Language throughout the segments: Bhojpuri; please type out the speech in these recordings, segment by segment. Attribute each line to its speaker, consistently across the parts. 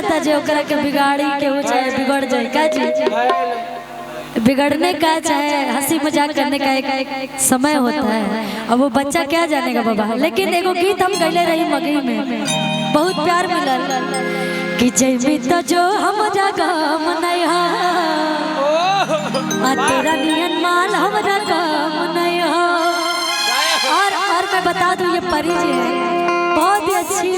Speaker 1: जानता जो ओकरा के बिगाड़ी के हो चाहे बिगड़ जाए का जी, बिगड़ने का चाहे हंसी मजाक करने का एक समय होता है। अब वो बच्चा क्या जानेगा बाबा। लेकिन एगो गीत हम गईले रही मगही में, बहुत प्यार मिलल कि जैमी तो जो हम जगह मनैहा आ तेरा नियन माल हम जगह मनैहा। और मैं बता दूं ये परी जी है, बहुत ही अच्छी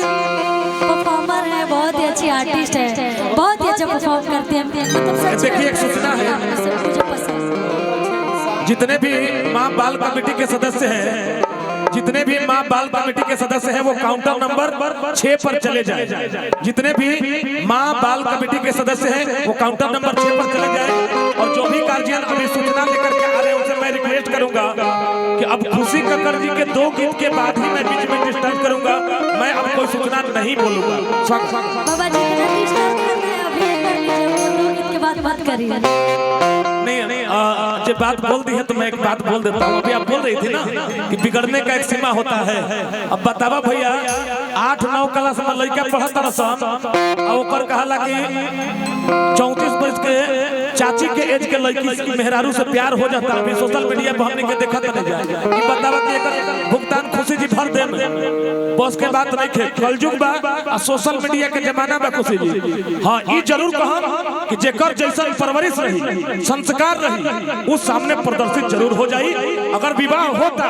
Speaker 1: परफॉर्मर है, बहुत ही अच्छी आर्टिस्ट है, बहुत ही अच्छा परफॉर्म करती है। मतलब
Speaker 2: देखिए एक सूचना है, जितने भी माँ बाल कमेटी के सदस्य हैं, जितने भी माँ बाल कमेटी के सदस्य हैं वो काउंटर नंबर 6 पर चले जाएं। जितने भी माँ बाल कमेटी के सदस्य हैं वो काउंटर नंबर 6 पर चले जाएं। और जो भी गार्जियन अभी सूचना लेकर के आ रहे हैं उनसे मैं रिक्वेस्ट करूंगा कि अब खुशी कक्कड़ जी के 2 गीत के बाद ही मैं बीच में डिस्टर्ब करूंगा, मैं अब कोई सूचना नहीं बोलूंगा।
Speaker 1: बाबा जी डिस्टर्ब कर रहे हैं, अभी कर लीजिए, 2 गीत के बाद बात करिए।
Speaker 2: नहीं जब बात बोल दी है तो मैं एक बात बोल देता हूँ। अभी आप बोल रही थी ना कि बिगड़ने का एक सीमा होता है। अब बतावा भैया 8-9 क्लास में लड़का पढ़ता रसन और ऊपर कहला कि 34 वर्ष के चाची के एज के लड़की मेहरारू से प्यार हो जाता है। अभी सोशल मीडिया पर हमने के देखा नहीं जाए कि बतावा कि एक भुगतान खुशी जी भर दे में बस के बात नहीं थे। कलयुग बा आ सोशल मीडिया के जमाना बा खुशी जी। हाँ ये जरूर कहम कि जेकर जैसा परवरिश रही, संस्कार रही, उस सामने प्रदर्शित जरूर हो जाई। अगर विवाह होता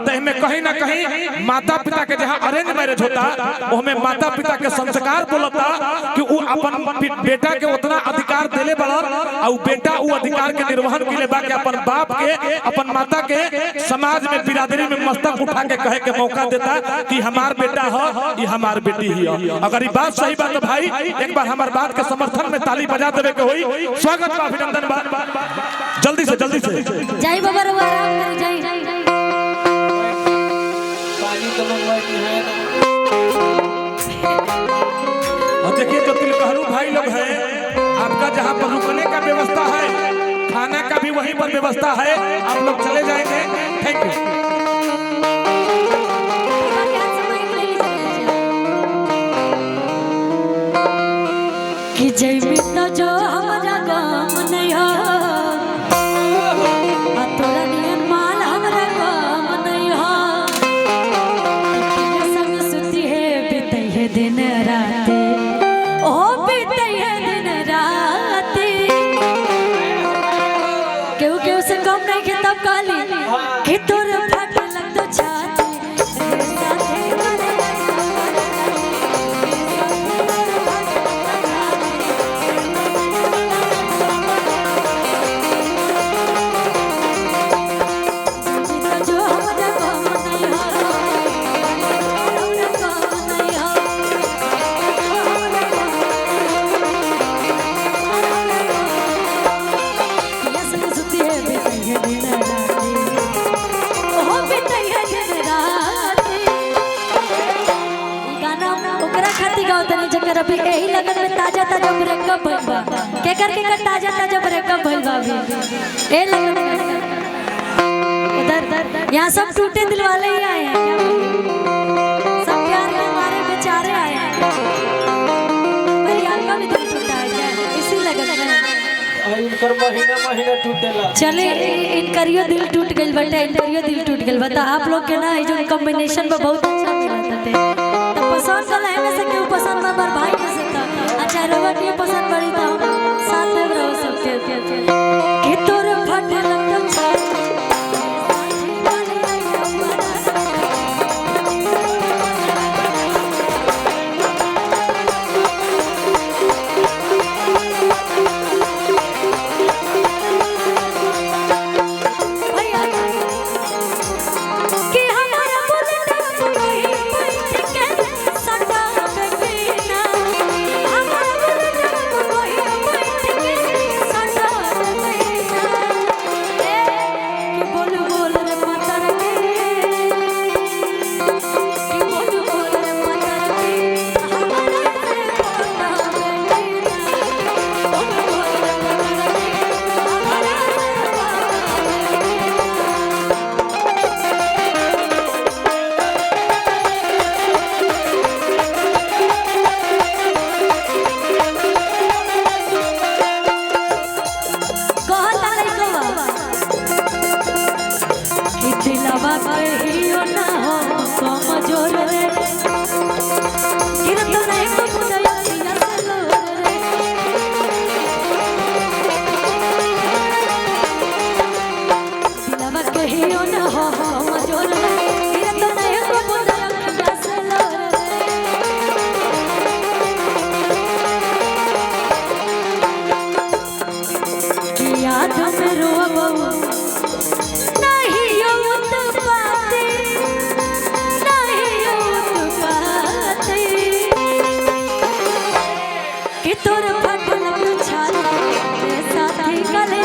Speaker 2: तो हमें कहीं ना कहीं माता पिता के जहाँ अरेंज मैरिज होता वो हमें माता पिता के संस्कार बोलता कि वो अपन बेटा के उतना अधिकार देले बड़ा और बेटा वो अधिकार के निर्वहन के लिए बाकी अपन बाप के अपन माता के समाज में बिरादरी में मस्तक उठा के कहे के मौका देता कि हमार बेटा हो ये हमार बेटी ही हो। अगर ये बात सही बात तो भाई एक बार हमार बात के समर्थन में ताली बजा देवे के होई। स्वागत बा, अभिनंदन बा, जल्दी से
Speaker 1: जय बाबा रवा आराम कर जय।
Speaker 2: और देखिए जो तिलकहरू भाई लोग हैं, आपका जहाँ पर रुकने का व्यवस्था है, खाना का भी वहीं पर व्यवस्था है, आप लोग चले जाएंगे। Thank you.
Speaker 1: कि जय मित्र जो हमारा गाम नहीं हो आ तोरा नियन माल हमारा गाम नहीं हो। तेरे संग सुती है बीते है दिन राते, ओ बीते है दिन राते। केहू से कम नहीं के तब काली कि तोरे फट लग तो छाती। अभी यही लगन में ताजा ताजा ब्रेकअप भइल बा, केकर ताजा ताजा ब्रेकअप भइल बा। अभी ए लगन उधर यहाँ सब टूटे दिल वाले ही आए हैं, सब प्यार के मारे बेचारे आए हैं। पर यहाँ का भी दिल टूटा है इसी लगन में।
Speaker 3: इनकर महीना टूटेला।
Speaker 1: चले इनकरियो दिल टूट गइल बटे, इनकरियो दिल टूट गइल बता। आप लोग के ना जो कॉम्बिनेशन में बहुत अच्छा मिला था। तो पसंद वाला है में से क्यों पसंद ना बर भाई में से था। अच्छा रोवा क्यों पसंद बड़ी था साथ में रहो सबके कि तोरे फटे लग तो कि तोर फटल छाती रे साथी कले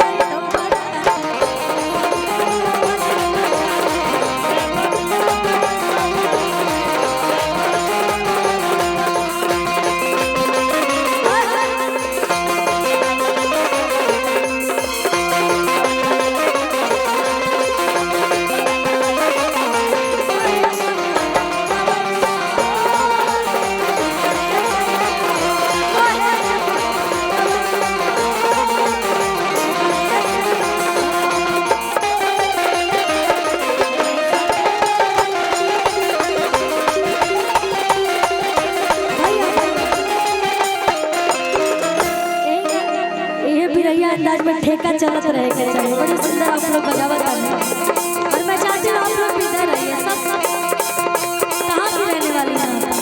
Speaker 1: अंदाज में ठेका चलत रहेगा चाहिए। बड़ी सुंदर आप लोग बजावत हैं और मैं चाहती हूँ आप लोग भी इधर रहिए। सब कहाँ की रहने वाली हैं आप?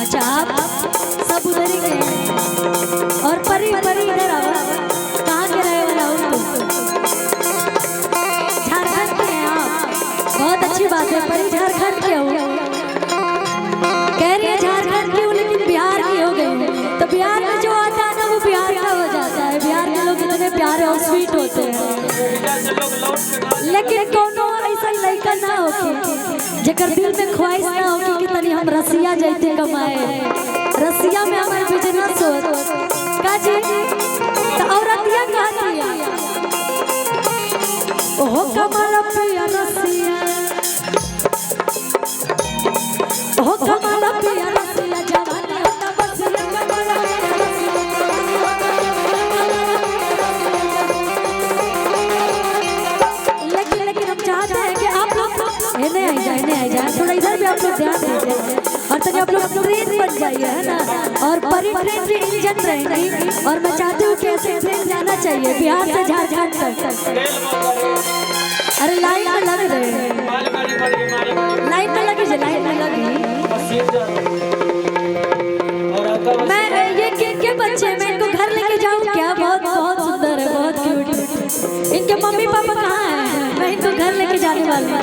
Speaker 1: अच्छा आप सब उधर ही गए हैं और परी परी इधर आओ। कहाँ के रहे वाला हो तुम? झारखंड के हैं आप? बहुत अच्छी बात है। परी झारखंड के हो? कह रही है झारखंड की हूँ लेकिन बिहार की हो गई। तो बिहार में जो आता है ना वो बिहार का हो जाता है। बिहार के लोग इतने प्यारे और स्वीट होते हैं। लेकिन कोनो ऐसा लड़का ना हो कि जेकर दिल में ख्वाहिश ना हो कि तनी हम रसिया जाते कमाए। रसिया में हमारे बिजनेस हो का जी तो औरतिया कहती है ओहो कमाल पिया रसिया ओहो कमाल पिया रसिया जवानी होता बस लेकिन हम चाहते हैं कि आप लोग इन्हें आ जाए थोड़ा इधर भी आप लोग ध्यान दीजिए और तभी आप लोग ट्रेन बन जाइए है ना। और परी ट्रेन भी इंजन रहेंगी और मैं चाहती हूँ कि ऐसे ट्रेन जाना चाहिए बिहार से झारखंड तक। अरे लाइन में लग रहे हैं लाइन में लगी मैं ये के बच्चे मैं इनको घर लेके जाऊँ क्या? बहुत सुंदर है बहुत क्यूट। इनके मम्मी पापा कहाँ हैं? मैं इनको घर लेके जाने वाली हूँ।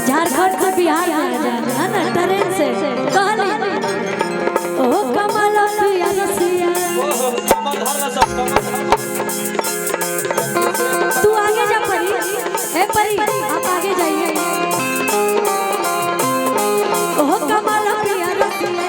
Speaker 1: झारखंड से बिहार आ जाना है ना ट्रेन से। ओ कमाल पिया रसिया तू आगे जा परी। ए परी आप आगे जाइए। ओ कमाल पिया रसिया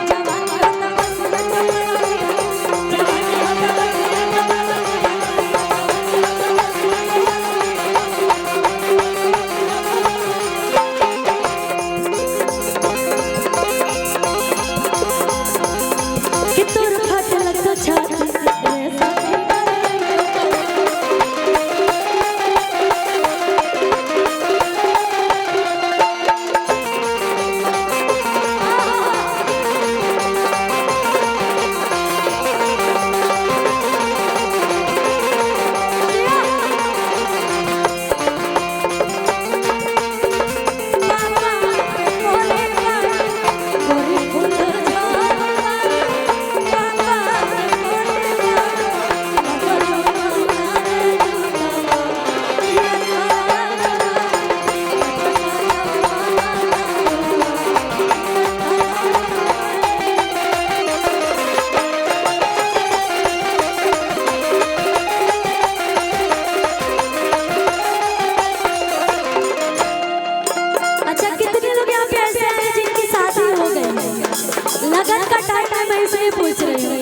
Speaker 1: पूछ रही हूँ।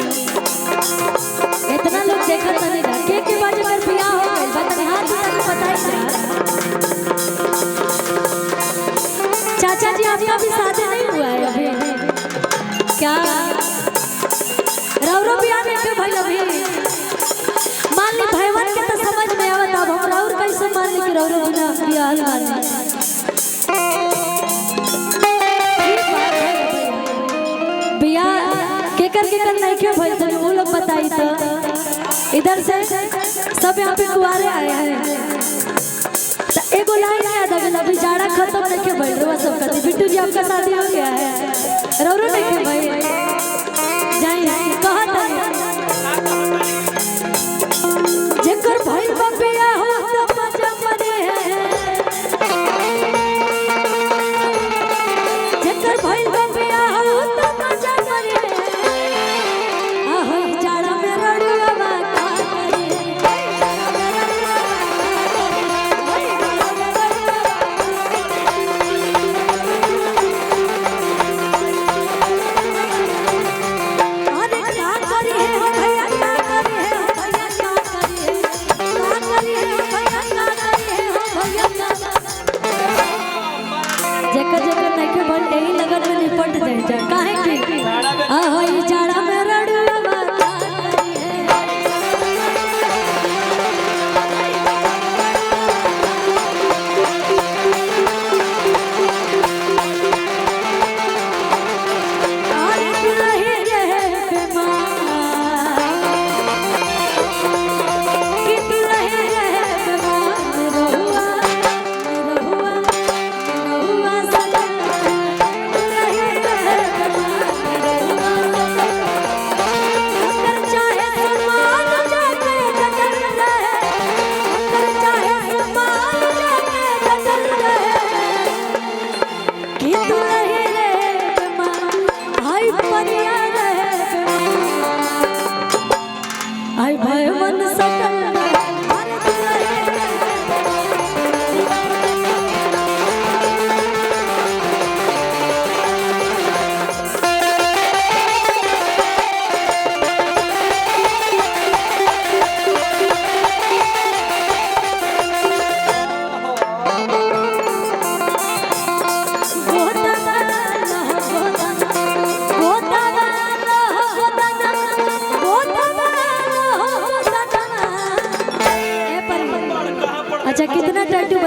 Speaker 1: इतना लोग देखा था नहीं था के बाद अगर बियाह हो गए बता हाथ तक पता ही नहीं। चाचा जी आपका भी शादी नहीं हुआ है अभी क्या? रौरो बियाह नहीं हुआ भाई अभी। मान ली भाईवन के तो समझ में आवत अब हम रौर कैसे मान ली कि रौरो बिना बियाह मान बियाह केकर नहीं क्यों भाई तने वो लोग बताई तो इधर से सब यहाँ पे कुआरे आए हैं। तो एगो लाइन याद आ गया अभी जाड़ा खत्म नहीं के बैठ रहा सब कहते बिट्टू जी आपका शादी हो गया है रौरो नहीं के भाई जाइए कहा था जेकर भाई बियाह हो तो मजा मरे है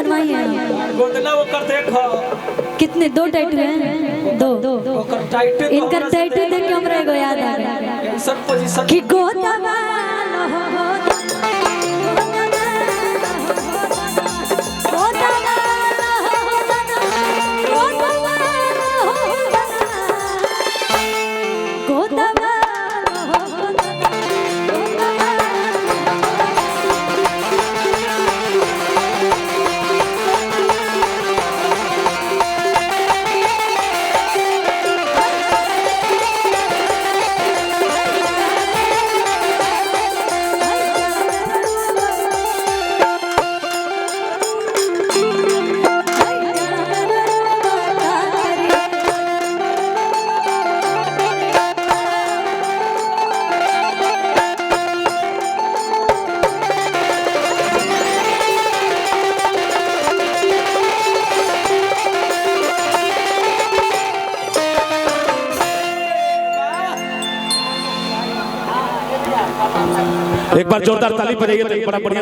Speaker 1: बनवाई है।
Speaker 3: गोदना वो कर देखो
Speaker 1: कितने 2 टैटू हैं? 2
Speaker 3: वो कर टाइट
Speaker 1: इनका टैटू देख के हमरा एगो याद आ गया
Speaker 3: सब पोजीशन
Speaker 1: कि गोदमा
Speaker 2: एक बार जोरदार ताली बजाइए तो एक बड़ा बढ़िया